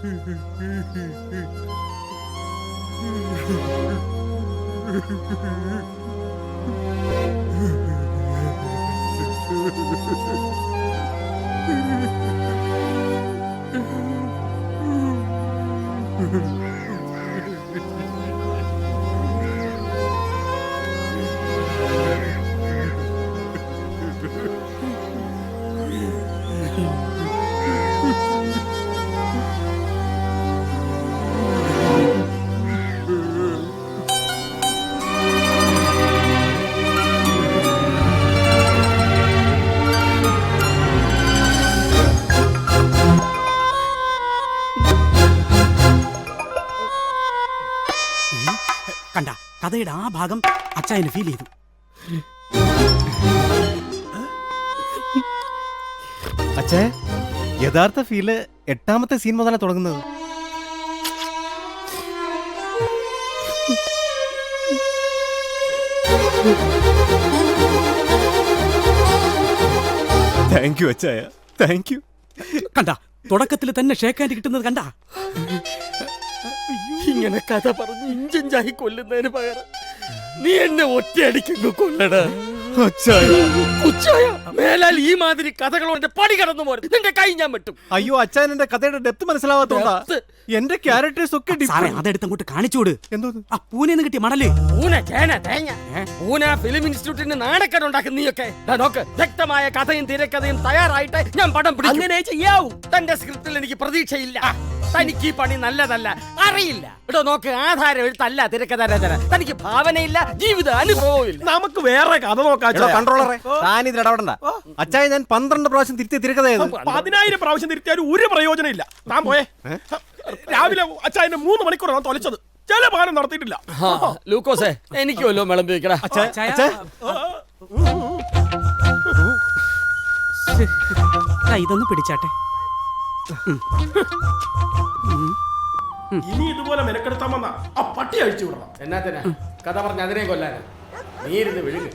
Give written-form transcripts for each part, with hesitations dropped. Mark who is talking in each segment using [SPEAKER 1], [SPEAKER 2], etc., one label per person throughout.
[SPEAKER 1] കണ്ട കഥയുടെ ആ ഭാഗം അച്ചായന് ഫീൽ ചെയ്തു.
[SPEAKER 2] അച്ഛേ, യഥാർത്ഥ ഫീല് 8ാമത്തെ സീൻ മുതലാണ് തുടങ്ങുന്നത്. താങ്ക് യു അച്ചായ, താങ്ക് യു.
[SPEAKER 1] കണ്ട തുടക്കത്തിൽ തന്നെ ഷേക്ക് ഹാൻഡ് കിട്ടുന്നത് കണ്ട.
[SPEAKER 3] ഇങ്ങനെ കഥ പറഞ്ഞ് ഇഞ്ചിഞ്ചായി കൊല്ലുന്നതിന് പകരം നീ എന്നെ ഒറ്റയടിക്കങ്ങ് കൊല്ലടാ. മേലാൽ ഈ മാതിരി കഥകളോടെ പടി കടന്നു പോരും. നിന്റെ കൈ ഞാൻ വെട്ടും.
[SPEAKER 2] അയ്യോ അച്ഛൻ, എന്റെ കഥയുടെ ഡെപ്ത് മനസ്സിലാവാത്തോണ്ടാ. എന്റെ ക്യാരക്ടേഴ്സ് ഒക്കെ
[SPEAKER 1] അതെടുത്ത് അങ്ങോട്ട് കാണിച്ചോട്.
[SPEAKER 2] എന്തോ
[SPEAKER 1] ആ പൂനെന്ന് കിട്ടിയ മടല്.
[SPEAKER 3] പൂന ഫിലിം ഇൻസ്റ്റിറ്റ്യൂട്ടിന് നാണക്കേട് ഉണ്ടാക്കുന്ന നീയൊക്കെ നോക്ക്. വ്യക്തമായ കഥയും തിരക്കഥയും തയ്യാറായിട്ട് ഞാൻ പടം പിടിക്കും. അങ്ങനെ ചെയ്യാവൂ. തന്റെ സ്ക്രിപ്റ്റിൽ എനിക്ക് പ്രതീക്ഷയില്ല. തനിക്ക് ഈ പണി നല്ലതല്ല, അറിയില്ല. ഇടോ നോക്ക്, ആധാരം എഴുത്തല്ല തിരക്കഥ രചന. തനിക്ക് ഭാവനയില്ല, ജീവിത അനുഭവവും ഇല്ല.
[SPEAKER 4] നമുക്ക് വേറെ കഥ നോക്കാം.
[SPEAKER 2] കൺട്രോളറെ, താനിതിൽ ഇടപെടണ്ട. അച്ചായ, ഞാൻ 12 പ്രാവശ്യം തിരുത്തി തിരക്കഥയത്.
[SPEAKER 4] 10,000 പ്രാവശ്യം തിരുത്തിയാലും ഒരു പ്രയോജനം ഇല്ല. താൻ പോയേ. രാവിലെ അച്ചായന്റെ 3 മണിക്കൂറാണ് തൊലച്ചത്. ചില പാലം നടത്തിയിട്ടില്ല.
[SPEAKER 3] ലൂക്കോസേ, എനിക്ക് വല്ലോ വിളമ്പി വെക്കടാ.
[SPEAKER 1] ഇതൊന്ന് പിടിച്ചാട്ടെ.
[SPEAKER 4] ഇനി ഇതുപോലെ മെനക്കെടുത്താൻ വന്ന ആ പട്ടി അഴിച്ചു വിടണം.
[SPEAKER 3] എന്നാ കഥ പറഞ്ഞ അതിനെ കൊല്ലാനാ? നീരുന്ന് വിഴുങ്ങ്.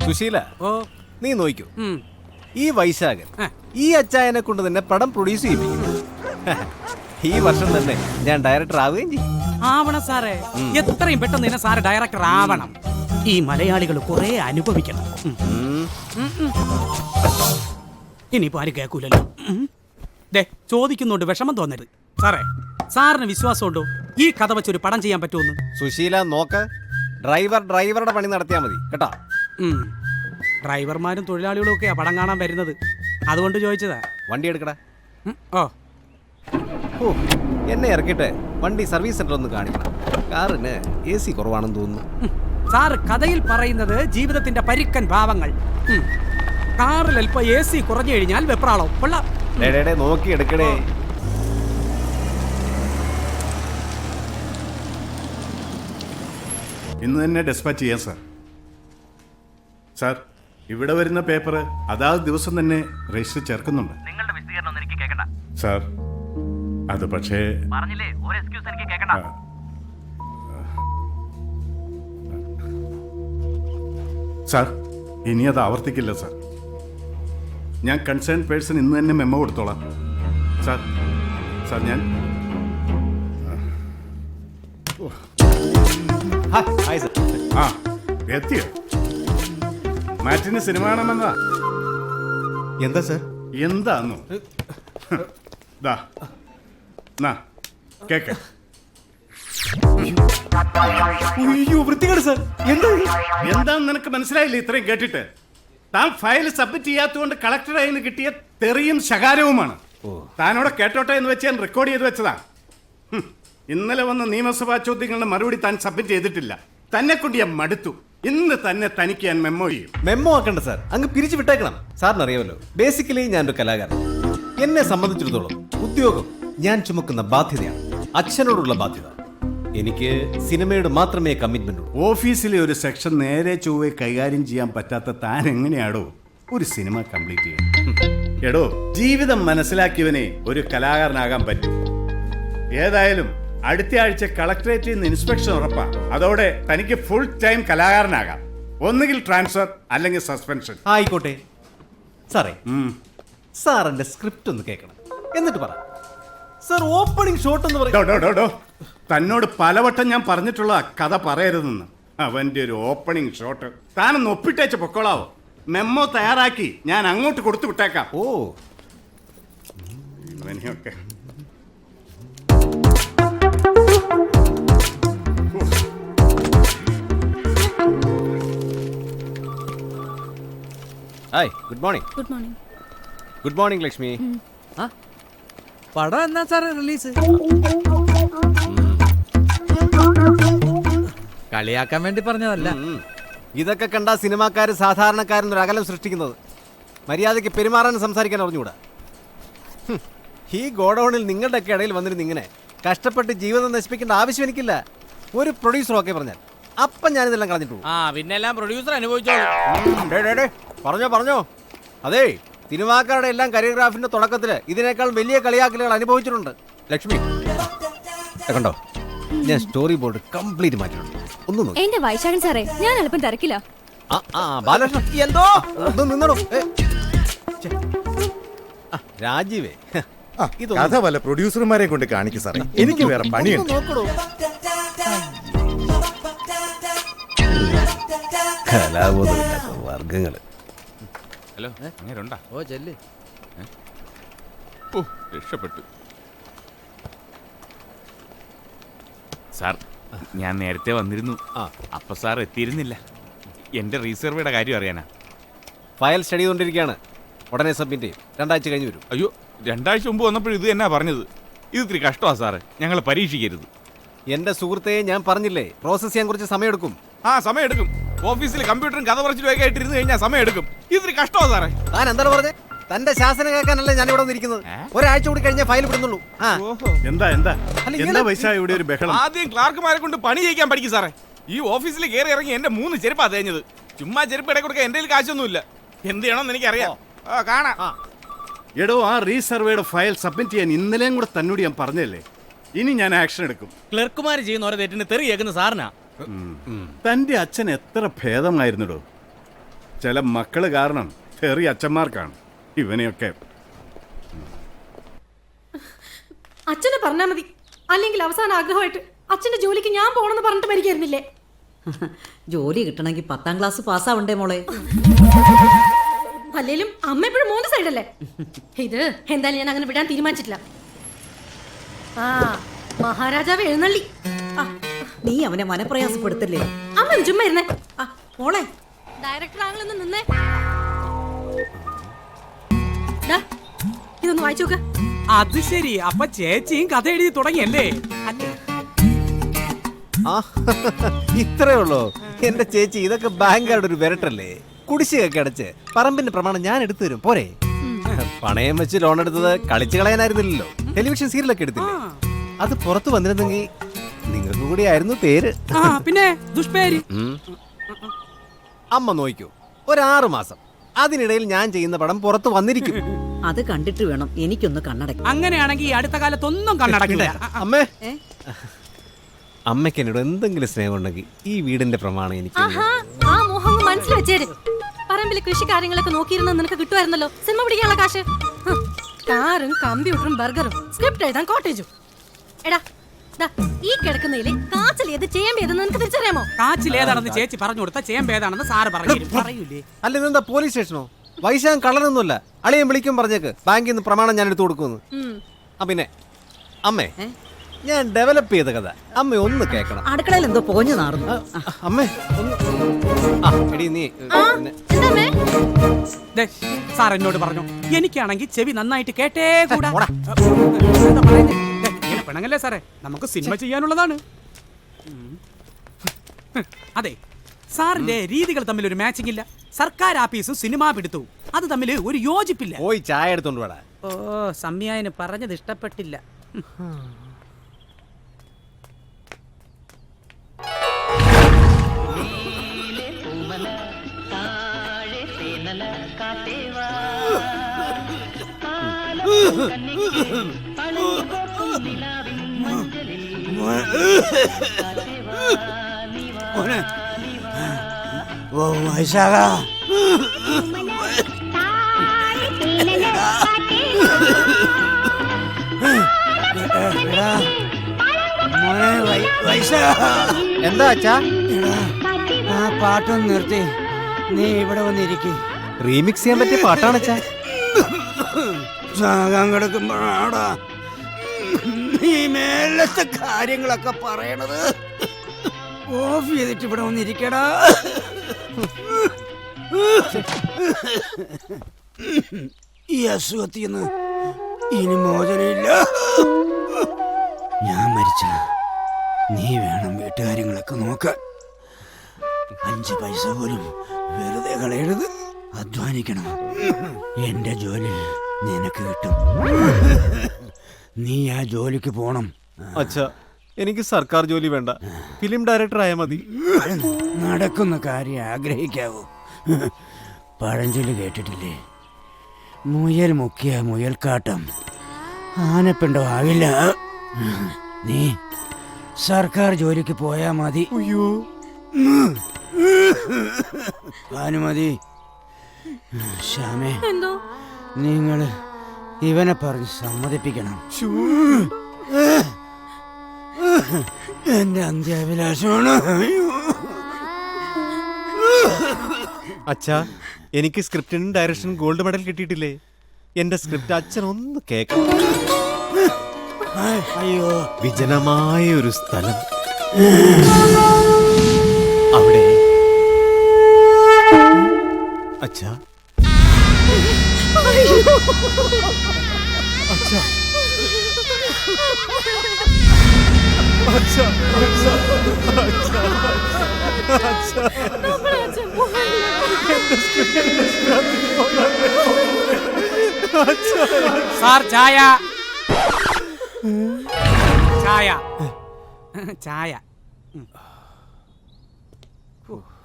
[SPEAKER 2] സുശീല, നീ നോക്കൂ. ഈ വൈശാഖൻ ഈ അച്ചായനെ കൊണ്ട് തന്നെ പടം പ്രൊഡ്യൂസ് ചെയ്യിപ്പിക്കുന്നു. ഈ വർഷം തന്നെ ഞാൻ ഡയറക്ടർ ആവുകയും ചെയ്യും.
[SPEAKER 1] ആവണം സാറേ, എത്രയും പെട്ടെന്ന് തന്നെ സാറ് ഡയറക്ടർ ആവണം. ഈ മലയാളികൾ കുറെ അനുഭവിക്കണം. ഇനിയിപ്പോ ആരും കേൾക്കൂലല്ലോ. ചോദിക്കുന്നുണ്ട്, വിഷമം തോന്നരുത്. സാറേ, സാറിന് വിശ്വാസമുണ്ടോ ഈ കഥ വെച്ചൊരു പടം ചെയ്യാൻ പറ്റുമെന്ന്?
[SPEAKER 2] സുശീല, നോക്ക്. ഡ്രൈവറുടെ പണി നടത്തിയാൽ മതി കേട്ടോ.
[SPEAKER 1] ഡ്രൈവർമാരും തൊഴിലാളികളും ഒക്കെയാ പടം കാണാൻ വരുന്നത്. അതുകൊണ്ട് ചോദിച്ചതാ.
[SPEAKER 2] വണ്ടി എടുക്കടാ.
[SPEAKER 1] ഓ,
[SPEAKER 2] എന്നെ ഇറക്കിട്ടെ വണ്ടി സർവീസ് സെന്റർ ഒന്ന് കാണിക്കണം. കാറിന് AC കുറവാണെന്ന് തോന്നുന്നു.
[SPEAKER 1] സാറ് കഥയിൽ പറയുന്നത് ജീവിതത്തിന്റെ പരുക്കൻ ഭാവങ്ങൾ. കാറിൽ അല്പം AC കുറഞ്ഞു കഴിഞ്ഞാൽ വെപ്രാളം.
[SPEAKER 2] നോക്കി എടുക്കടേ.
[SPEAKER 5] ഇന്ന് തന്നെ ഡെസ്പാച്ച് ചെയ്യാം സാർ. സാർ, ഇവിടെ വരുന്ന പേപ്പർ അതാത് ദിവസം തന്നെ രജിസ്റ്റർ ചേർക്കുന്നുണ്ട്.
[SPEAKER 6] നിങ്ങളുടെ വിശദീകരണം ഒന്നും എനിക്ക് കേൾക്കണ്ട
[SPEAKER 5] സാർ. അത് പക്ഷേ
[SPEAKER 6] പറഞ്ഞില്ലേ, ഒരു എക്സ്ക്യൂസ് എനിക്ക് കേൾക്കണ്ട.
[SPEAKER 5] സാർ, ഇനി അത് ആവർത്തിക്കില്ല സാർ. ഞാൻ കൺസേൺ പേഴ്സൺ ഇന്ന് തന്നെ മെമ്മോ കൊടുത്തോളാം സാർ. സാർ, ഞാൻ ആ എത്തിയോ? മാറ്റിന് സിനിമ കാണാമെന്നാ.
[SPEAKER 2] എന്താ സാർ?
[SPEAKER 5] എന്താന്നോ? കേക്ക.
[SPEAKER 2] വൃത്തികേട് സാർ.
[SPEAKER 5] എന്താന്ന് നിനക്ക് മനസ്സിലായില്ലേ? ഇത്രയും കേട്ടിട്ട് താൻ ഫയൽ സബ്മിറ്റ് ചെയ്യാത്തതുകൊണ്ട് കളക്ടറുടെ കയ്യിൽ നിന്ന് കിട്ടിയ തെറിയും ശകാരവുമാണ്. താനോടെ കേട്ടോട്ടെ എന്ന് വെച്ച് ഞാൻ റെക്കോർഡ് ചെയ്ത് വെച്ചതാ. ഇന്നലെ വന്ന നിയമസഭാ ചോദ്യങ്ങളുടെ മറുപടി താൻ സബ്മിറ്റ് ചെയ്തിട്ടില്ല. തന്നെ കൊണ്ട് ഞാൻ മടുത്തു. ഇന്ന് തന്നെ തനിക്ക് ഞാൻ മെമ്മോ ചെയ്യും.
[SPEAKER 2] മെമ്മോ ആക്കണ്ട സാർ, അങ്ങ് പിരിച്ചു വിട്ടേക്കണം. സാറിന് അറിയാമല്ലോ, ബേസിക്കലി ഞാനൊരു കലാകാരൻ. എന്നെ സംബന്ധിച്ചിടത്തോളം ഉദ്യോഗം ഞാൻ ചുമക്കുന്ന ബാധ്യതയാണ്, അച്ഛനോടുള്ള ബാധ്യത. എനിക്ക് സിനിമയോട് മാത്രമേ കമ്മിറ്റ്മെന്റ് ഉള്ളൂ.
[SPEAKER 5] ഓഫീസിലെ ഒരു സെക്ഷൻ നേരെ ചൊവ്വേ കൈകാര്യം ചെയ്യാൻ പറ്റാത്ത താൻ എങ്ങനെയാടോ ഒരു സിനിമ കംപ്ലീറ്റ് ചെയ്യും? എടോ, ജീവിതം മനസ്സിലാക്കിയവനെ ഒരു കലാകാരനാകാൻ പറ്റും. ഏതായാലും അടുത്ത ആഴ്ച കളക്ടറേറ്റിൽ നിന്ന് ഇൻസ്പെക്ഷൻ ഉറപ്പാ. അതോടെ തനിക്ക് ഫുൾ ടൈം കലാകാരനാകാം. ഒന്നുകിൽ ട്രാൻസ്ഫർ അല്ലെങ്കിൽ സസ്പെൻഷൻ.
[SPEAKER 2] ആയിക്കോട്ടെ സാറേ, സാറിന്റെ സ്ക്രിപ്റ്റ് ഒന്ന് കേൾക്കണം, എന്നിട്ട് പറ. സാർ ഓപ്പണിംഗ് ഷോട്ട് എന്ന് പറയും.
[SPEAKER 5] ഡോ തന്നോട് പലവട്ടം ഞാൻ പറഞ്ഞിട്ടുള്ള കഥ പറയരുതെന്ന്. അവന്റെ ഒരു ഓപ്പണിംഗ് ഷോട്ട് താനൊന്ന് ഒപ്പിട്ടേച്ച് പൊക്കോളാവോ. മെമ്മോ തയ്യാറാക്കി ഞാൻ അങ്ങോട്ട് കൊടുത്തു വിട്ടേക്കാം.
[SPEAKER 2] ഓ
[SPEAKER 5] ഇവനെയൊക്കെ
[SPEAKER 2] hi, good morning.
[SPEAKER 7] Good morning.
[SPEAKER 2] Good morning Lakshmi.
[SPEAKER 3] പടം എന്നാ സാറേ റിലീസ്? കളിയാക്കാൻ വേണ്ടി പറഞ്ഞതല്ല.
[SPEAKER 2] ഇതൊക്കെ കണ്ട സിനിമാക്കാർ സാധാരണക്കാരനൊരു അകലം സൃഷ്ടിക്കുന്നത്. മര്യാദയ്ക്ക് പെരുമാറാനും സംസാരിക്കാൻ അറിഞ്ഞുകൂടാ. ഈ ഗോഡൌണിൽ നിങ്ങളുടെയൊക്കെ ഇടയിൽ വന്നിരുന്ന് ഇങ്ങനെ കഷ്ടപ്പെട്ട് ജീവിതം നശിപ്പിക്കേണ്ട ആവശ്യം എനിക്കില്ല. ഒരു പ്രൊഡ്യൂസർ ഒക്കെ പറഞ്ഞാൽ അപ്പം ഞാനിതെല്ലാം കളഞ്ഞിട്ടു പോകും.
[SPEAKER 3] പിന്നെ എല്ലാം പ്രൊഡ്യൂസർ അനുഭവിച്ചോളൂ.
[SPEAKER 2] പറഞ്ഞോ. അതേ, സിനിമാക്കാരുടെ എല്ലാം കരിയോഗ്രാഫിന്റെ തുടക്കത്തിൽ ഇതിനേക്കാൾ വലിയ കളിയാക്കലുകൾ അനുഭവിച്ചിട്ടുണ്ട്. ലക്ഷ്മി കണ്ടോ, ഞാൻ സ്റ്റോറി ബോർഡ് കംപ്ലീറ്റ് മാറ്റിയിട്ടുണ്ട്. ഒന്നും നോക്കി.
[SPEAKER 7] എന്റെ വൈശാഖൻ സാറേ, ഞാൻ എളുപ്പം തിരക്കില്ല.
[SPEAKER 2] ബാലകൃഷ്ണൻ എന്തോ നിന്നോ. രാജീവേ,
[SPEAKER 8] കഥ വല്ല പ്രൊഡ്യൂസർമാരെ കൊണ്ട് കാണിക്കും സാറേ, എനിക്ക് വേറെ പണിയുണ്ട്.
[SPEAKER 2] നോക്കണോ, കലാബോധമില്ലാത്ത വർഗങ്ങള്.
[SPEAKER 9] ഹലോ, അങ്ങേരുണ്ടാ?
[SPEAKER 3] ഓ ചെല്ല്.
[SPEAKER 9] ഓ, രക്ഷപ്പെട്ടു. സാർ, ഞാൻ നേരത്തെ വന്നിരുന്നു. അപ്പൊ സാർ എത്തിയിരുന്നില്ല. എന്റെ റീസർവേയുടെ കാര്യം അറിയാനാ.
[SPEAKER 2] ഫയൽ സ്റ്റഡി ചെയ്തുകൊണ്ടിരിക്കുകയാണ്. ഉടനെ സബ്മിറ്റ് ചെയ്യും. 2 ആഴ്ച കഴിഞ്ഞ് വരും.
[SPEAKER 9] അയ്യോ, 2 ആഴ്ച മുമ്പ് വന്നപ്പോഴും ഇത് എന്നാ പറഞ്ഞത്. ഇത് ഇത്തിരി കഷ്ടമാ സാറ്, ഞങ്ങൾ പരീക്ഷിക്കരുത്.
[SPEAKER 2] എന്റെ സുഹൃത്തെ, ഞാൻ പറഞ്ഞില്ലേ, പ്രോസസ് ചെയ്യാൻ കുറച്ച് സമയമെടുക്കും.
[SPEAKER 9] സമയം എടുക്കും. ഓഫീസിൽ കമ്പ്യൂട്ടറും കഥ പറച്ചിലും ഒക്കെ ആയിട്ടിരുന്ന് കഴിഞ്ഞാൽ സമയം എടുക്കും. ഇത്തിരി കഷ്ടമാ സാറേ.
[SPEAKER 2] താൻ എന്താണ് പറഞ്ഞത്? തന്റെ ശാസനം കേൾക്കാനല്ലേ ഞാൻ ഇവിടെ വന്നിരിക്കുന്നത്. ഒരാഴ്ച കൂടി കഴിഞ്ഞാൽ ഫയൽ വിടുന്നുള്ളൂ.
[SPEAKER 5] എന്താ പൈസ ഇവിടെ ഒരു ബഹളം?
[SPEAKER 9] ആദ്യം ക്ലാർക്കുമാരെ കൊണ്ട് പണി ചെയ്യിക്കാൻ പഠിക്കും സാറേ. ഈ ഓഫീസിൽ കയറി ഇറങ്ങി എന്റെ 3 ചെരുപ്പാ തേഞ്ഞത്. ചുമ്മാ ചെരുപ്പ് ഇട കൊടുക്കാൻ എന്റെ കാശൊന്നുമില്ല. എന്ത് ചെയ്യണമെന്ന് എനിക്കറിയാം. കാണാം.
[SPEAKER 5] എടോ, ആ റീസർവേയുടെ ഫയൽ സബ്മിറ്റ് ചെയ്യാൻ ഇന്നലെയും കൂടെ തന്നോട് ഞാൻ പറഞ്ഞല്ലേ. ഇനി ഞാൻ ആക്ഷൻ എടുക്കും.
[SPEAKER 3] ക്ലർക്കുമാർ ചെയ്യുന്ന ഓരോ തെറ്റിന് തെറി കേൾക്കുന്ന സാറിനാ.
[SPEAKER 5] തന്റെ അച്ഛൻ എത്ര ഭേദമായിരുന്നിടോ. ചില മക്കള് കാരണം തെറി അച്ഛന്മാർക്കാണ്. ഇവനെയൊക്കെ
[SPEAKER 10] അച്ഛനെ പറഞ്ഞാ മതി. അല്ലെങ്കിൽ അവസാന ആഗ്രഹമായിട്ട് അച്ഛന്റെ ജോലിക്ക് ഞാൻ പോണെന്ന് പറഞ്ഞിട്ട് മരിക്കായിരുന്നില്ലേ?
[SPEAKER 11] ജോലി കിട്ടണമെങ്കിൽ 10ാം ക്ലാസ് പാസ്സാവണ്ടേ മോളെ?
[SPEAKER 10] അല്ലേലും അമ്മ എപ്പോഴും 3 സൈഡല്ലേ. ഇത് എന്തായാലും ഞാൻ അങ്ങനെ വിടാൻ തീരുമാനിച്ചിട്ടില്ല. മഹാരാജാവ് എഴുന്നള്ളി.
[SPEAKER 11] നീ അവനെ മനപ്രയാസപ്പെടുത്തല്ലേ.
[SPEAKER 10] അമ്മ ചുമ്മാ ഇരുന്നേ.
[SPEAKER 11] മോളെ,
[SPEAKER 10] ഡയറക്ടർ ആണെന്ന് നിന്നേ. ഇതൊന്ന് വായിച്ചു നോക്ക.
[SPEAKER 1] അത് ശരി, അപ്പൊ ചേച്ചിയും കഥ എഴുതി തുടങ്ങിയല്ലേ?
[SPEAKER 2] ഇത്രേ ഉള്ളൂ എന്റെ ചേച്ചി. ഇതൊക്കെ ബാങ്കുകാരുടെ ഒരു വിരട്ടല്ലേ. കുടിശ്ശികൊക്കെ അടച്ച് പറമ്പിന്റെ പ്രമാണം ഞാൻ എടുത്തു തരും, പോരെ? പണയം വെച്ച് ലോൺ എടുത്തത് കളിച്ചു കളയാനായിരുന്നില്ലല്ലോ. ടെലിവിഷൻ സീരിയലൊക്കെ എടുത്തില്ലേ? അത് പുറത്തു വന്നിരുന്നെങ്കിൽ നിങ്ങൾക്ക് കൂടി ആയിരുന്നു പേര്.
[SPEAKER 1] പിന്നെ ദുഷ്പേര്.
[SPEAKER 2] അമ്മ നോക്കൂ, ഒരു 6 മാസം. അതിനിടയിൽ ഞാൻ ചെയ്യുന്ന പടം പുറത്തു വന്നിരിക്കും.
[SPEAKER 11] അത് കണ്ടിട്ട് വേണം എനിക്കൊന്ന് കണ്ണടയ്ക്കാൻ.
[SPEAKER 1] അങ്ങനെയാണെങ്കിൽ ഈ അടുത്ത കാലത്തൊന്നും കണ്ണടക്കില്ല.
[SPEAKER 2] അമ്മേ, അമ്മയ്ക്ക് എന്നോട് എന്തെങ്കിലും സ്നേഹം ഉണ്ടെങ്കിൽ ഈ വീടിന്റെ പ്രമാണം എനിക്ക്.
[SPEAKER 10] ആ മോഹം മനസ്സിൽ വെച്ചേര്. പറമ്പിൽ കൃഷി കാര്യങ്ങളൊക്കെ നോക്കിയിരുന്ന നിനക്ക് കിട്ടുമായിരുന്നല്ലോ സിനിമ പിടിക്കാനുള്ള കാശ്. കാറും കമ്പ്യൂട്ടറും ബർഗറും സ്ക്രിപ്റ്റ് എഴുതാൻ കോട്ടേജും. എടാ, ഈ കിടക്കുന്നതിലെ കാച്ചിൽ ഏത് ചേമ്പേതെന്ന് നിനക്ക് തിരിച്ചറിയാമോ?
[SPEAKER 1] കാച്ചിലേതാണെന്ന് ചേച്ചി പറഞ്ഞു കൊടുത്ത ചേമ്പേതാണെന്ന് സാറ് പറയൂലേ?
[SPEAKER 2] അല്ല, ഇതെന്താ പോലീസ് സ്റ്റേഷനോ? വൈശാഖം കളറൊന്നുമല്ല. അളിയൻ വിളിക്കും പറഞ്ഞേക്ക് ബാങ്കിൽ നിന്ന് പ്രമാണം ഞാൻ എടുത്തു കൊടുക്കുന്നു. പിന്നെ അമ്മേ, ഞാൻ ഡെവലപ്പ് ചെയ്ത കഥ അമ്മ ഒന്ന് കേൾക്കണം.
[SPEAKER 11] അടുക്കളയിൽ എന്തോ പോഞ്ഞു നാറുന്നു.
[SPEAKER 2] അമ്മേ ഒന്ന്. എടി നീ
[SPEAKER 1] സാർ എന്നോട് പറഞ്ഞു, എനിക്കാണെങ്കിൽ ചെവി നന്നായിട്ട് കേട്ടേ കൂടാ. പെണങ്ങല്ലേ സാറേ, നമുക്ക് സിനിമ ചെയ്യാനുള്ളതാണ്. അതെ, സാറിന്റെ രീതികൾ തമ്മിൽ ഒരു മാച്ചിങ് ഇല്ല. സർക്കാർ ആഫീസും സിനിമാ പിടുത്തു അത് തമ്മിൽ ഒരു യോജിപ്പില്ല.
[SPEAKER 2] പോയി ചായ എടുത്തോണ്ട് വേടാ.
[SPEAKER 1] ഓ, സംയായന് പറഞ്ഞത് ഇഷ്ടപ്പെട്ടില്ല. വൈശാഖ
[SPEAKER 3] എന്താ അച്ഛാ?
[SPEAKER 1] ആ പാട്ടൊന്ന് നിർത്തി, നീ ഇവിടെ വന്നിരിക്കും.
[SPEAKER 2] റീമിക്സ് ചെയ്യാൻ പറ്റിയ പാട്ടാണച്ചാ.
[SPEAKER 1] ചാകാൻ കിടക്കുമ്പോഴാടാ നീ മേലത്തെ കാര്യങ്ങളൊക്കെ പറയണത്. ഓഫ് ചെയ്തിട്ട് ഇവിടെ വന്നിരിക്കടാ. ഈ അസുഖത്തിന്ന് ഇനി മോചനമില്ല. ഞാൻ മരിച്ച നീ വേണം വീട്ടുകാര്യങ്ങളൊക്കെ നോക്കാൻ. 5 പൈസ പോലും വെറുതെ കളയരുത്. അധ്വാനിക്കണം. എന്റെ ജോലി നിനക്ക് കിട്ടും. നീ ആ ജോലിക്ക് പോണം.
[SPEAKER 2] അച്ഛാ, എനിക്ക് സർക്കാർ ജോലി വേണ്ട, ഫിലിം ഡയറക്ടർ ആയാൽ മതി.
[SPEAKER 1] നടക്കുന്ന കാര്യം ആഗ്രഹിക്കാവൂ. പഴഞ്ചൊല്ലി കേട്ടിട്ടില്ലേ? മുയൽ മുക്കിയ മുയൽക്കാട്ടം ആനപ്പിണ്ടോ ആവില്ല. നീ സർക്കാർ ജോലിക്ക് പോയാ മതി. ഭാനുമതി, ശ്യാമേ,
[SPEAKER 10] എന്തോ
[SPEAKER 1] നിങ്ങൾ ഇവനെ പറഞ്ഞ് സമ്മതിപ്പിക്കണം. എന്റെ അന്ത്യാഭിലാഷമാണ്.
[SPEAKER 2] അച്ഛാ, എനിക്ക് സ്ക്രിപ്റ്റിനും ഡയറക്ഷനും ഗോൾഡ് മെഡൽ കിട്ടിയിട്ടില്ലേ? എന്റെ സ്ക്രിപ്റ്റ് അച്ഛൻ ഒന്ന് കേൾക്കണം.
[SPEAKER 1] അയ്യോ,
[SPEAKER 2] വിജനമായ ഒരു സ്ഥലം, അവിടെ അച്ഛാ, അച്ഛാ, അച്ഛാ, അച്ഛാ,
[SPEAKER 1] സാർ ചായ, ചായ, ചായ.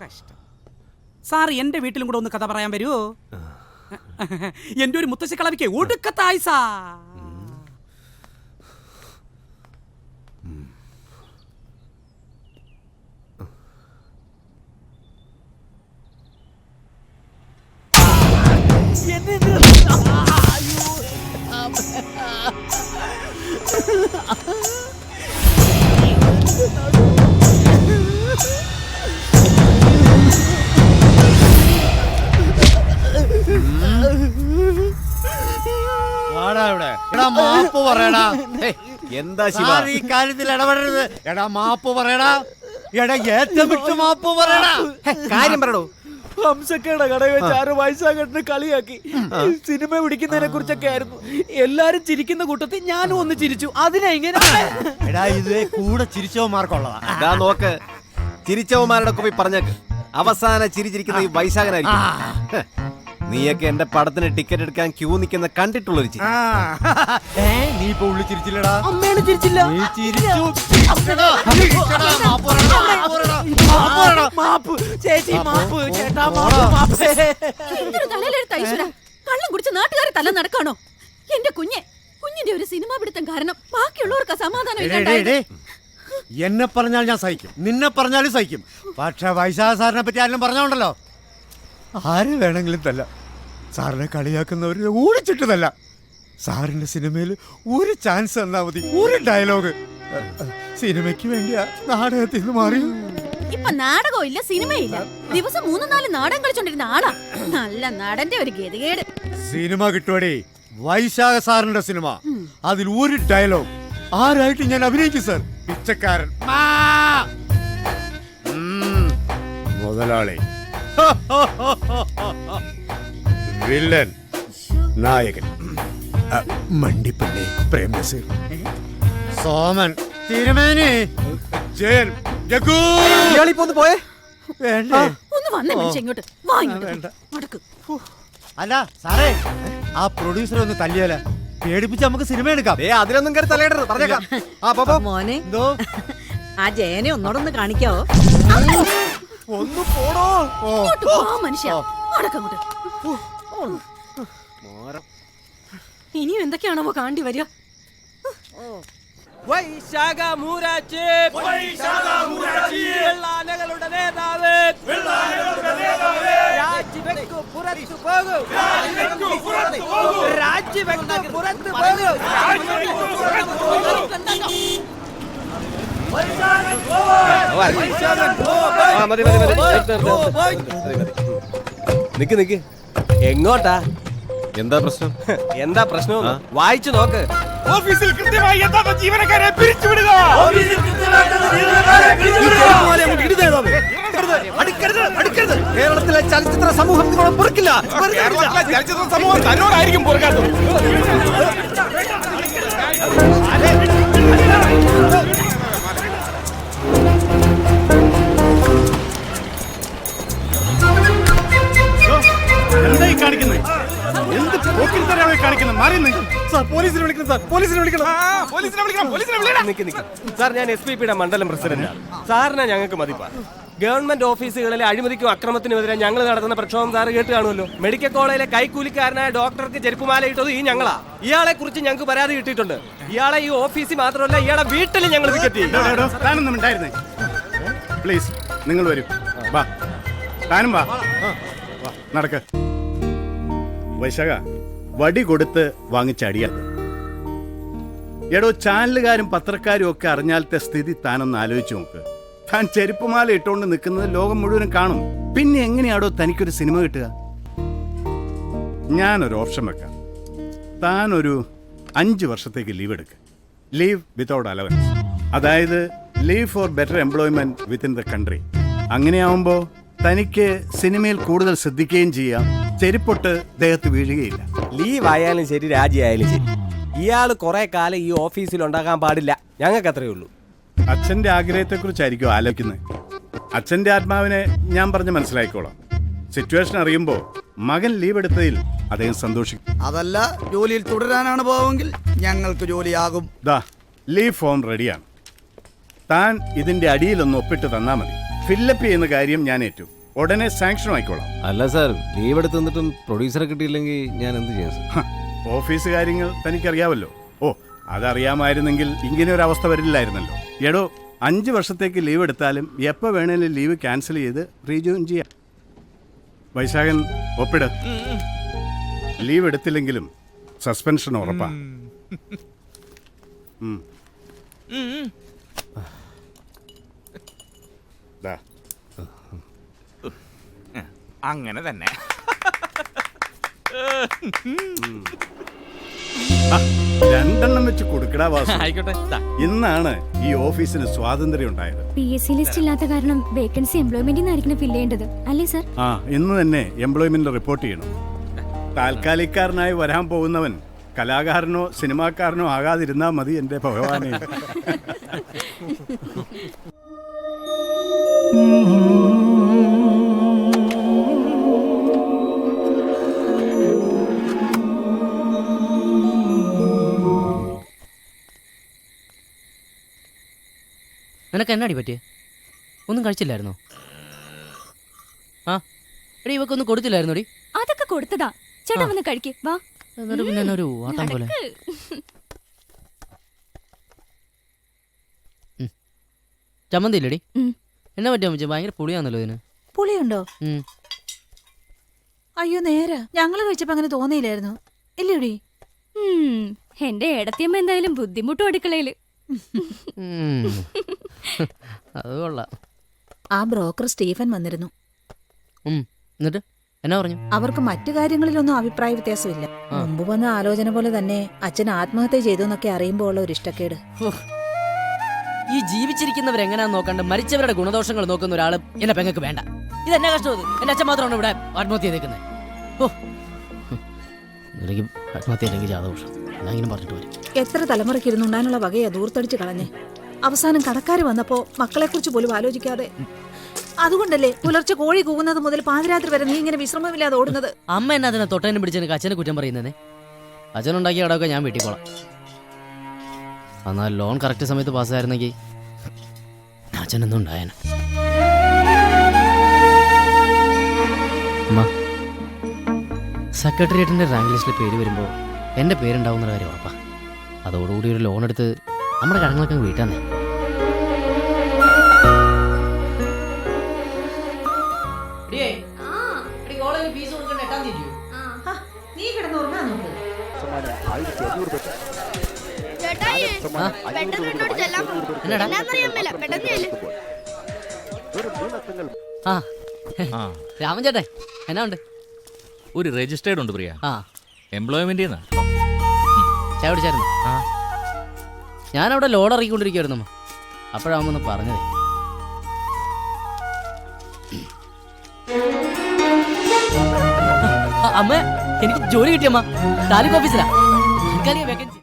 [SPEAKER 1] കഷ്ടം. സാർ എന്റെ വീട്ടിലും കൂടെ ഒന്ന് കഥ പറയാൻ വരുമോ? എന്റെ ഒരു മുത്തശ്ശി കളവിക്ക് ഒടുക്കത്തായി സാ.
[SPEAKER 3] മാപ്പ് പറയടാ.
[SPEAKER 2] എന്താ
[SPEAKER 3] ഈ കാര്യത്തിൽ ഇടപെടരുത്. എടാ മാപ്പ് പറയടാ. എടാ ഏറ്റവും വിട്ട് മാപ്പ് പറയടാ.
[SPEAKER 2] കാര്യം പറയടോ.
[SPEAKER 3] ഹംസക്കയുടെ കടയിൽ വെച്ച് ആരോ വൈശാഖട്ടിന് കളിയാക്കി. സിനിമ പിടിക്കുന്നതിനെ കുറിച്ചൊക്കെ ആയിരുന്നു. എല്ലാരും ചിരിക്കുന്ന കൂട്ടത്തിൽ ഞാനും ഒന്ന് ചിരിച്ചു. അതിനെങ്ങനെ? എടാ ഇത് കൂടെ ചിരിച്ചവന്മാർക്കുള്ളതാ.
[SPEAKER 2] നോക്ക്, ചിരിച്ചവന്മാരുടെ പോയി പറഞ്ഞേക്ക്. അവസാന ചിരിച്ചിരിക്കുന്ന ഈ വൈശാഖനായിരിക്കും. നീയൊക്കെ എന്റെ പടത്തിന് ടിക്കറ്റ് എടുക്കാൻ ക്യൂ നിൽക്കുന്ന കണ്ടിട്ടുള്ളൊരു ചിരി.
[SPEAKER 3] നീ ഇപ്പൊ ഉള്ളി ചിരിച്ചില്ലടാ.
[SPEAKER 10] അമ്മയാണ് ചിരിച്ചില്ല.
[SPEAKER 3] നീ ചിരിച്ചു. മാപ്പ് ചേച്ചി, മാപ്പ് ചേട്ടാ, മാപ്പ്.
[SPEAKER 10] എന്തൊരു തലയിലെടുത്ത ഈശ്വരാ. കള്ളം കുടിച്ച് നാട്ടുകാരെ തല നടക്കാണോ? എന്റെ കുഞ്ഞിന്റെ ഒരു സിനിമ പിടുത്തം കാരണം ബാക്കിയുള്ളവർക്ക് സമാധാനം ഇല്ലാണ്ടായത്.
[SPEAKER 3] എന്നെ പറഞ്ഞാൽ ഞാൻ സഹിക്കും, നിന്നെ പറഞ്ഞാലും സഹിക്കും. പക്ഷെ വൈശാഖ സാറിനെ പറ്റി ആരെങ്കിലും പറഞ്ഞോണ്ടല്ലോ, ആര് വേണമെങ്കിലും തല്ല. സാറിനെ കളിയാക്കുന്നവര് ഓടിച്ചിട്ടതല്ല. സാറിന്റെ സിനിമയിൽ ഒരു ചാൻസ് തന്നാ മതി, ഒരു ഡയലോഗ്. സിനിമയ്ക്ക് വേണ്ടിയാ നാടകത്തിൽ നിന്ന് മാറി.
[SPEAKER 10] ഇപ്പൊ നാടകവും ഇല്ല, സിനിമയില്ല. ദിവസം 3-4 നാടകം കളിച്ചോണ്ടിരുന്ന ആളാ. നല്ല നടന്റെ ഒരു ഗതികേട്.
[SPEAKER 3] സിനിമ കിട്ടുവടേ, വൈശാഖ സാറിന്റെ സിനിമ. അതിൽ ഒരു ഡയലോഗ് ആരായിട്ട് ഞാൻ അഭിനയിക്കും സാർ. പിച്ചക്കാരൻ മുതലാളി, വില്ലൻ, നായകൻ, മണ്ടിപ്പള്ളി പ്രേംനസീർ, സോമൻ, തിരുമേനി, ജയൻ, ജഗ്ഗു.
[SPEAKER 2] പോയേ
[SPEAKER 3] വേണ്ടേ?
[SPEAKER 10] ഒന്ന് വന്നേ മനുഷ്യ ഇങ്ങോട്ട്. വാ ഇങ്ങോട്ട്. നടക്ക്.
[SPEAKER 3] അല്ല സാറേ, ആ പ്രൊഡ്യൂസറെ ഒന്ന് തല്ലിയാല പേടിപ്പിച്ച് നമുക്ക് സിനിമ എടുക്കാം.
[SPEAKER 2] അതിലൊന്നും കയറി തലയിടരുത്, പറഞ്ഞേക്കാം.
[SPEAKER 11] മോനെ,
[SPEAKER 3] എന്തോ
[SPEAKER 11] ആ ജയനെ ഒന്നോടൊന്ന് കാണിക്കാവോ?
[SPEAKER 3] ഒന്ന് പോടോ.
[SPEAKER 10] ഇങ്ങോട്ട് വാ മനുഷ്യ. നടക്കങ്ങോട്ട്. ഇനിയും എന്തൊക്കെയാണോ കാണ്ടി വരിക?
[SPEAKER 3] വൈശാഖ മൂരാച്ചി വെള്ളാനകളുടെ നേതാവ് രാജിവെക്കു പുറത്തു പോകൂ രാജിവെക്കു പുറത്തു പോകൂ
[SPEAKER 12] നിക്ക് നിക്ക് എങ്ങോട്ടാ?
[SPEAKER 2] എന്താ പ്രശ്നം?
[SPEAKER 12] എന്താ പ്രശ്നം? വായിച്ചു നോക്ക്.
[SPEAKER 9] ഓഫീസിൽ കൃത്യമായി എത്താത്ത ജീവനക്കാരെ പിരിച്ചുവിടുക.
[SPEAKER 12] കേരളത്തിലെ ചലച്ചിത്ര സമൂഹം നിങ്ങളെ പൊറുക്കില്ല.
[SPEAKER 9] കേരളത്തിലെ ചലച്ചിത്ര സമൂഹം തന്നോടായിരിക്കും പൊറുക്കാത്തത്.
[SPEAKER 5] എന്തായി കാണിക്കുന്നത്? എന്ത് പോക്കിരിത്തരമാണ് കാണിക്കുന്നത്? മാറി സാർ, പോലീസിനെ വിളിക്കണം സാർ, പോലീസിനെ വിളിക്കണം.
[SPEAKER 9] പോലീസിനെ വിളിക്കണം, പോലീസിനെ വിളിക്കണം.
[SPEAKER 12] നിക്ക് നിക്ക് സാർ, ഞാൻ SPPയുടെ മണ്ഡലം പ്രസിഡന്റാണ്. സാറിനെ ഞങ്ങൾക്ക് മതിപ്പാ. ഗവൺമെന്റ് ഓഫീസുകളിലെ അഴിമതിക്കും അക്രമത്തിനുമെതിരെ ഞങ്ങൾ നടത്തുന്ന പ്രക്ഷോഭം സാറ് കേട്ട് കാണുമല്ലോ. മെഡിക്കൽ കോളേജിലെ കൈക്കൂലിക്കാരനായ ഡോക്ടർക്ക് ചെരുപ്പുമാല ഇട്ടത് ഈ ഞങ്ങളാ. ഇയാളെ കുറിച്ച് ഞങ്ങൾക്ക് പരാതി കിട്ടിയിട്ടുണ്ട്. ഇയാളെ ഈ ഓഫീസിൽ മാത്രമല്ല ഇയാളെ വീട്ടിൽ ഞങ്ങൾ വിക്കറ്റ് ചെയ്യും.
[SPEAKER 5] താനൊന്നും ഉണ്ടായിരുന്നേ. പ്ലീസ് നിങ്ങൾ വരൂ. വാ, താനും വാ. നടക്ക. വൈശാഖ, വടി കൊടുത്ത് വാങ്ങിച്ച അടിയത്. എടോ, ചാനലുകാരും പത്രക്കാരും ഒക്കെ അറിഞ്ഞാലത്തെ സ്ഥിതി താനൊന്ന് ആലോചിച്ച് നോക്ക്. താൻ ചെരുപ്പുമാല ഇട്ടുകൊണ്ട് നിൽക്കുന്നത് ലോകം മുഴുവനും കാണും. പിന്നെ എങ്ങനെയാടോ തനിക്കൊരു സിനിമ കിട്ടുക? ഞാനൊരു ഓപ്ഷൻ വെക്കാം. താനൊരു 5 വർഷത്തേക്ക് ലീവ് എടുക്കുക. Leave without allowance. അതായത് leave for better employment within the country. അങ്ങനെയാവുമ്പോൾ തനിക്ക് സിനിമയിൽ കൂടുതൽ ശ്രദ്ധിക്കുകയും ചെയ്യാം. ചെരുപ്പൊട്ട് ദേഹത്ത് വീഴുകയില്ല.
[SPEAKER 12] ലീവ് ആയാലും ശരി, രാജിയായാലും ശരി, ഇയാൾ കുറെ കാലം ഈ ഓഫീസിൽ ഉണ്ടാകാൻ പാടില്ല. ഞങ്ങൾക്ക് അത്രയേ ഉള്ളൂ.
[SPEAKER 5] അച്ഛൻ്റെ ആഗ്രഹത്തെക്കുറിച്ചായിരിക്കും ആലോചിക്കുന്നത്. അച്ഛൻ്റെ ആത്മാവിനെ ഞാൻ പറഞ്ഞ് മനസ്സിലാക്കിക്കോളാം. സിറ്റുവേഷൻ അറിയുമ്പോൾ മകൻ ലീവ് എടുത്തതിൽ അദ്ദേഹം സന്തോഷിക്കും.
[SPEAKER 13] അതല്ല, ജോലിയിൽ തുടരാനാണ് പോവെങ്കിൽ ഞങ്ങൾക്ക് ജോലിയാകും.
[SPEAKER 5] ദാ, ലീവ് ഫോം റെഡിയാണ്. താൻ ഇതിന്റെ അടിയിലൊന്ന് ഒപ്പിട്ട് തന്നാൽ മതി. ഫില്ലപ്പ് ചെയ്യുന്ന കാര്യം ഞാൻ ഏറ്റു. ഉടനെ സാങ്ഷൻ ആയിക്കോളാം.
[SPEAKER 2] അല്ല സാർ, ലീവ് എടുത്ത് തന്നിട്ടും പ്രൊഡ്യൂസറെ കിട്ടിയില്ലെങ്കിൽ ഞാൻ എന്ത് ചെയ്യാം സാർ?
[SPEAKER 5] ഓഫീസ് കാര്യങ്ങൾ തനിക്കറിയാവല്ലോ. ഓ, അതറിയാമായിരുന്നെങ്കിൽ ഇങ്ങനെ ഒരു അവസ്ഥ വരില്ലായിരുന്നല്ലോ. എടോ, 5 വർഷത്തേക്ക് ലീവ് എടുത്താലും എപ്പോൾ വേണേലും ലീവ് ക്യാൻസൽ ചെയ്ത് റീജോയിൻ ചെയ്യാം. വൈശാഖൻ, ഒപ്പിട്. ലീവ് എടുത്തില്ലെങ്കിലും സസ്പെൻഷൻ ഉറപ്പാ.
[SPEAKER 9] അങ്ങനെ തന്നെ.
[SPEAKER 5] 2 വെച്ച് കൊടുക്കടാ വാസു. ഇന്നാണ് ഈ ഓഫീസിന് സ്വാതന്ത്ര്യം ഉണ്ടായത്.
[SPEAKER 7] PSC ലിസ്റ്റ് ഇല്ലാത്ത കാരണം വേക്കൻസി എംപ്ലോയ്മെന്റിനായിരിക്കും ഫില്ല് ചെയ്യേണ്ടത് അല്ലേ സർ?
[SPEAKER 5] ഇന്ന് തന്നെ എംപ്ലോയ്മെന്റ് റിപ്പോർട്ട് ചെയ്യണം. താൽക്കാലികക്കാരനായി വരാൻ പോകുന്നവൻ കലാകാരനോ സിനിമാക്കാരനോ ആകാതിരുന്നാ മതി എന്റെ ഭഗവാനെ.
[SPEAKER 3] നിനക്ക് എന്നാടി പറ്റിയേ? ഒന്നും കഴിച്ചില്ലായിരുന്നോ? ആ എടി, ഇവക്കൊന്നും കൊടുത്തില്ലായിരുന്നോടി?
[SPEAKER 7] അതൊക്കെ കൊടുത്തതാ. ചേട്ടാ വന്ന് കഴിക്ക് വാ.
[SPEAKER 3] എന്നിട്ട് പിന്നെ ഒരു ആട്ടം പോലെ. ചമ്മന്തി ഇല്ലടി? എന്നാ പറ്റിയ അമ്മച്ചി? ഭയങ്കര പുളിയാന്നല്ലോ ഇതിന്.
[SPEAKER 10] പുളിയുണ്ടോ? അയ്യോ, നേരാ. ഞങ്ങള് കഴിച്ചപ്പോ അങ്ങനെ തോന്നിയില്ലായിരുന്നു. ഇല്ലേടി?
[SPEAKER 7] എന്റെ ഏടത്തിയമ്മ എന്തായാലും ബുദ്ധിമുട്ടും അടുക്കളയില്.
[SPEAKER 3] അത് കൊള്ളാം.
[SPEAKER 10] ആ ബ്രോക്കർ സ്റ്റീഫൻ വന്നിരുന്നു.
[SPEAKER 3] എന്നിട്ട് എന്നാ പറഞ്ഞു?
[SPEAKER 10] അവർക്ക് മറ്റു കാര്യങ്ങളിലൊന്നും അഭിപ്രായ വ്യത്യാസമില്ല. മുമ്പ് വന്ന ആലോചന പോലെ തന്നെ അച്ഛൻ ആത്മഹത്യ ചെയ്തു എന്നൊക്കെ അറിയുമ്പോൾ ഉള്ള ഒരു ഇഷ്ടക്കേട്.
[SPEAKER 3] ഈ ജീവിച്ചിരിക്കുന്നവരെങ്ങനെയാന്ന് നോക്കണ്ട് മരിച്ചവരുടെ ഗുണദോഷങ്ങൾ നോക്കുന്ന ഒരാള് എന്റെ പെങ്ങൾക്ക് വേണ്ട. ഇതെന്നാ കഷ്ടം? എന്റെ അച്ഛൻ മാത്രമാണ് ഇവിടെ ആത്മഹത്യ ചെയ്തേക്കുന്നത്. ആത്മഹത്യ അല്ലെങ്കിൽ ജാതദോഷം എന്നാങ്കിലും പറഞ്ഞിട്ട് വരും.
[SPEAKER 10] എത്ര തലമുറയ്ക്ക് ഇരുന്നുണ്ടാനുള്ള വകയാ ദൂർത്തടിച്ച് കളഞ്ഞേ. അവസാനം കടക്കാര് വന്നപ്പോ മക്കളെ കുറിച്ച് പോലും ആലോചിക്കാതെ. അതുകൊണ്ടല്ലേ പുലർച്ചെ കോഴി കൂവുന്നത് മുതൽ പാതിരാത്രി വരെ നീ ഇങ്ങനെ വിശ്രമമില്ലാതെ ഓടുന്നത്?
[SPEAKER 3] അമ്മ എന്നാ അതിനെ തൊട്ടതിനും പിടിച്ചെനിക്ക് അച്ഛനെ കുറ്റം പറയുന്നേ? അച്ഛനുണ്ടാക്കിയ കടമൊക്കെ ഞാൻ വീട്ടിൽ പോളാം. എന്നാൽ ലോൺ കറക്റ്റ് സമയത്ത് പാസ്സായിരുന്നെങ്കിൽ അച്ഛനൊന്നും ഉണ്ടായേന. അമ്മ, സെക്രട്ടേറിയറ്റിന്റെ റാങ്ക് ലിസ്റ്റിൽ പേര് വരുമ്പോൾ എൻ്റെ പേരുണ്ടാവുന്ന കാര്യം ഉറപ്പാ. അതോടുകൂടി ഒരു ലോൺ എടുത്ത് നമ്മുടെ കടങ്ങളൊക്കെ വീട്ടാന്നേ.
[SPEAKER 11] നീ കിടന്ന് ഉറങ്ങാൻ നോക്ക്.
[SPEAKER 3] രാമൻ ചേട്ടേ എന്നാ ഉണ്ട്?
[SPEAKER 6] ഒരു രജിസ്റ്റേർഡ് ഉണ്ട് പ്രിയ. എംപ്ലോയ്മെന്റ്
[SPEAKER 3] ചായ കുടിച്ചായിരുന്നു? ഞാനവിടെ ലോഡ് ഇറക്കിക്കൊണ്ടിരിക്കുവായിരുന്നു. അപ്പോഴാവുമ്പോ പറഞ്ഞതേ. അമ്മ എനിക്ക് ജോലി കിട്ടിയമ്മ. താലൂക്ക് ഓഫീസിലാ. വേക്കൻസി